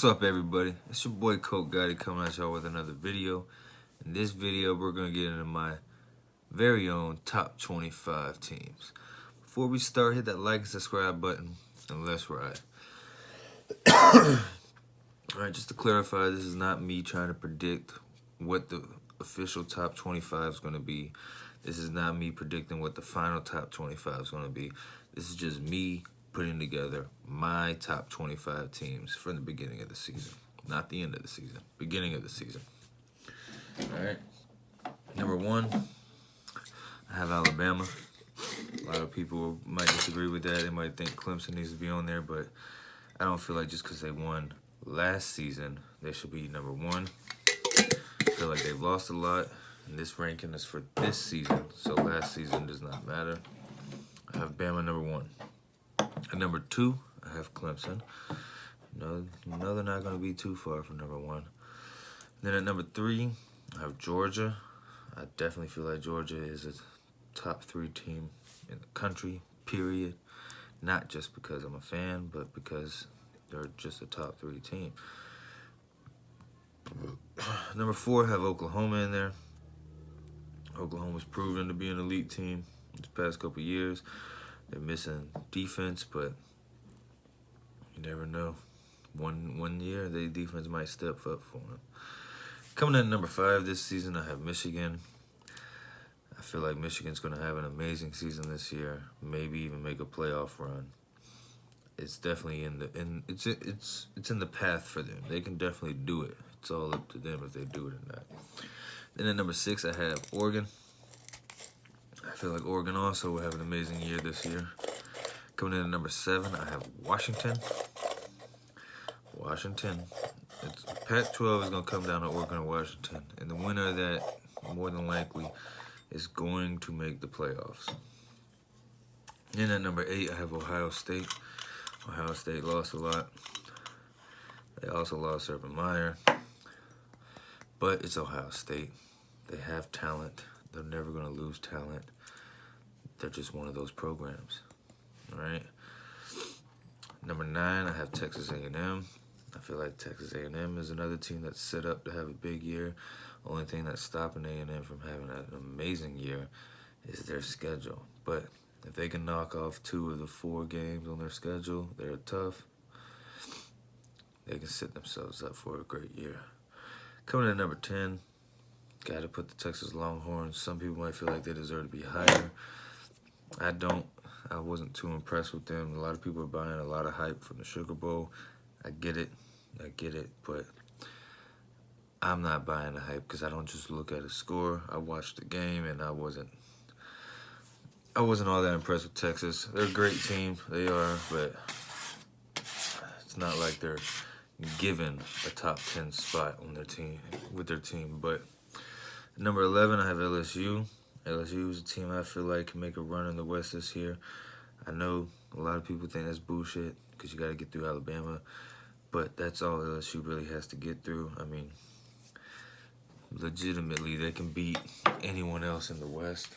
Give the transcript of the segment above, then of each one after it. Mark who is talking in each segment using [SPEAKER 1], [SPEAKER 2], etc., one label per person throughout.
[SPEAKER 1] What's up, everybody? It's your boy Coke Gotti coming at y'all with another video. In this video, we're going to get into my very own top 25 teams. Before we start, hit that like and subscribe button, and let's ride. Alright, just to clarify, this is not me trying to predict what the official top 25 is going to be. This is not me predicting what the final top 25 is going to be. This is just me putting together my top 25 teams from the beginning of the season. Not the end of the season, beginning of the season. Alright. Number 1, I have Alabama. A lot of people might disagree with that. They might think Clemson needs to be on there, but I don't feel like just because they won last season, they should be number 1. I feel like they've lost a lot, and this ranking is for this season, so last season does not matter. I have Bama number 1. At number 2, I have Clemson. No, they're not going to be too far from number 1. Then at number 3, I have Georgia. I definitely feel like Georgia is a top 3 team in the country, period. Not just because I'm a fan, but because they're just a top 3 team. Number 4, I have Oklahoma in there. Oklahoma's proven to be an elite team this past couple years. They're missing defense, but you never know. One year, their defense might step up for them. Coming in at number 5 this season, I have Michigan. I feel like Michigan's going to have an amazing season this year. Maybe even make a playoff run. It's definitely it's in the path for them. They can definitely do it. It's all up to them if they do it or not. Then at number 6, I have Oregon. I feel like Oregon also will have an amazing year this year. Coming in at number 7, I have Washington. Pac-12 is going to come down to Oregon and Washington. And the winner of that, more than likely, is going to make the playoffs. Then at number 8, I have Ohio State. Ohio State lost a lot. They also lost Urban Meyer. But it's Ohio State. They have talent. They're never going to lose talent. They're just one of those programs. All right. Number 9, I have Texas A&M. I feel like Texas A&M is another team that's set up to have a big year. Only thing that's stopping A&M from having an amazing year is their schedule. But if they can knock off 2 of the 4 games on their schedule, they're tough. They can set themselves up for a great year. Coming in at number 10, got to put the Texas Longhorns. Some people might feel like they deserve to be higher. I don't. I wasn't too impressed with them. A lot of people are buying a lot of hype from the Sugar Bowl. I get it, but I'm not buying the hype because I don't just look at a score. I watched the game and I wasn't all that impressed with Texas. They're a great team, they are, but it's not like they're given a top 10 spot on their team with their team. But number 11, I have LSU. LSU is a team I feel like can make a run in the West this year. I know a lot of people think that's bullshit because you got to get through Alabama, but that's all LSU really has to get through. I mean, legitimately, they can beat anyone else in the West.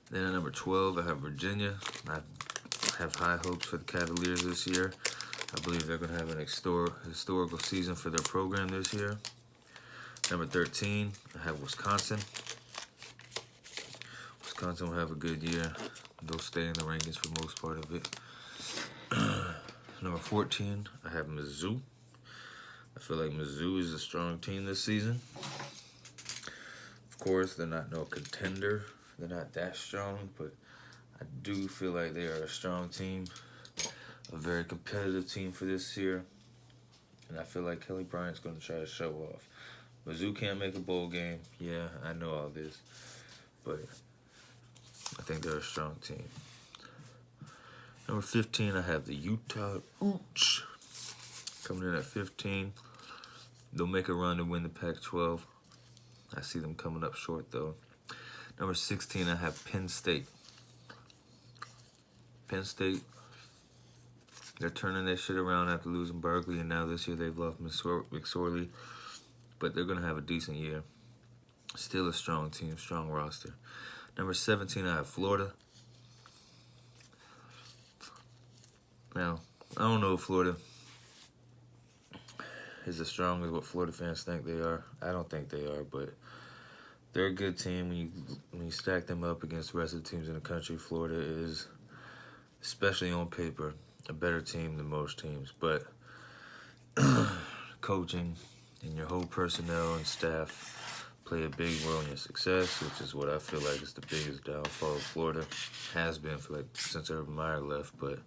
[SPEAKER 1] Then at number 12, I have Virginia. I have high hopes for the Cavaliers this year. I believe they're going to have an historical season for their program this year. Number 13, I have Wisconsin. Wisconsin will have a good year. They'll stay in the rankings for most part of it. Number 14, I have Mizzou. I feel like Mizzou is a strong team this season. Of course, they're not no contender. They're not that strong, but I do feel like they are a strong team. A very competitive team for this year. And I feel like Kelly Bryant's going to try to show off. Mizzou can't make a bowl game. Yeah, I know all this. But I think they're a strong team. Number 15, I have the Utah Utes. Coming in at 15. They'll make a run to win the Pac-12. I see them coming up short, though. Number 16, I have Penn State. Penn State, they're turning their shit around after losing Barkley, and now this year they've lost McSorley. But they're going to have a decent year. Still a strong team, strong roster. Number 17, I have Florida. Now, I don't know if Florida is as strong as what Florida fans think they are. I don't think they are, but they're a good team. When you stack them up against the rest of the teams in the country, Florida is, especially on paper, a better team than most teams. But coaching and your whole personnel and staff play a big role in your success, which is what I feel like is the biggest downfall of Florida. Has been for like since Urban Meyer left. But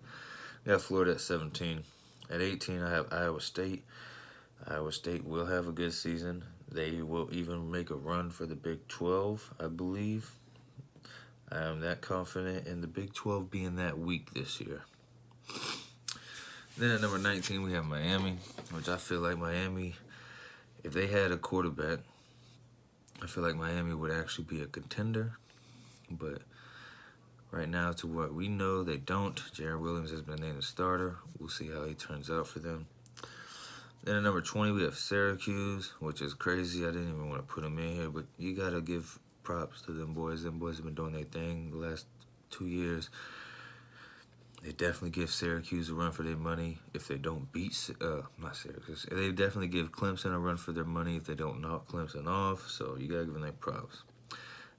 [SPEAKER 1] I got Florida at 17. At 18, I have Iowa State. Iowa State will have a good season. They will even make a run for the Big 12, I believe. I am that confident in the Big 12 being that weak this year. Then at number 19, we have Miami, which I feel like Miami, if they had a quarterback, I feel like Miami would actually be a contender. But right now, to what we know, they don't. Jarren Williams has been named a starter. We'll see how he turns out for them. Then at number 20, we have Syracuse, which is crazy. I didn't even want to put them in here, but you got to give props to them boys. Them boys have been doing their thing the last 2 years. They definitely give Syracuse a run for their money if they don't beat, not Syracuse. They definitely give Clemson a run for their money if they don't knock Clemson off. So you got to give them their props.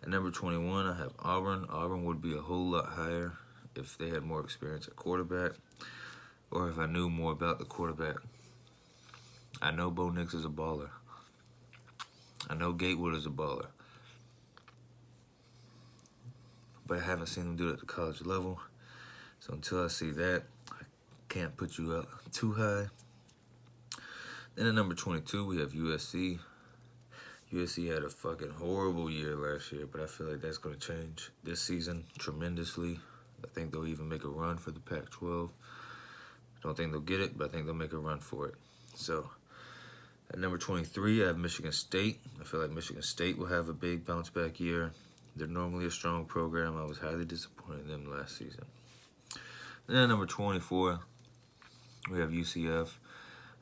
[SPEAKER 1] At number 21, I have Auburn. Auburn would be a whole lot higher if they had more experience at quarterback or if I knew more about the quarterback. I know Bo Nix is a baller. I know Gatewood is a baller. But I haven't seen him do it at the college level. So until I see that, I can't put you up too high. Then at number 22, we have USC. USC had a fucking horrible year last year, but I feel like that's going to change this season tremendously. I think they'll even make a run for the Pac-12. I don't think they'll get it, but I think they'll make a run for it. So at number 23, I have Michigan State. I feel like Michigan State will have a big bounce-back year. They're normally a strong program. I was highly disappointed in them last season. And then at number 24, we have UCF.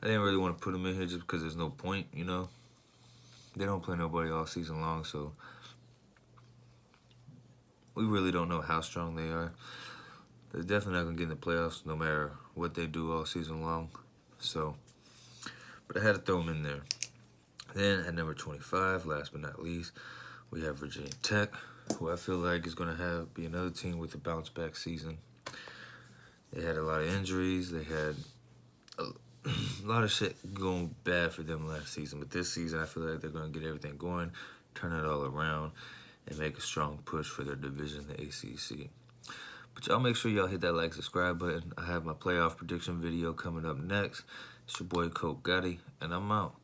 [SPEAKER 1] I didn't really want to put them in here just because there's no point, you know. They don't play nobody all season long, so we really don't know how strong they are. They're definitely not going to get in the playoffs no matter what they do all season long. So, but I had to throw them in there. Then at number 25, last but not least, we have Virginia Tech, who I feel like is going to be another team with a bounce-back season. They had a lot of injuries. They had a lot of shit going bad for them last season. But this season, I feel like they're going to get everything going, turn it all around, and make a strong push for their division, the ACC. But y'all make sure y'all hit that like, subscribe button. I have my playoff prediction video coming up next. It's your boy, Coach Gotti, and I'm out.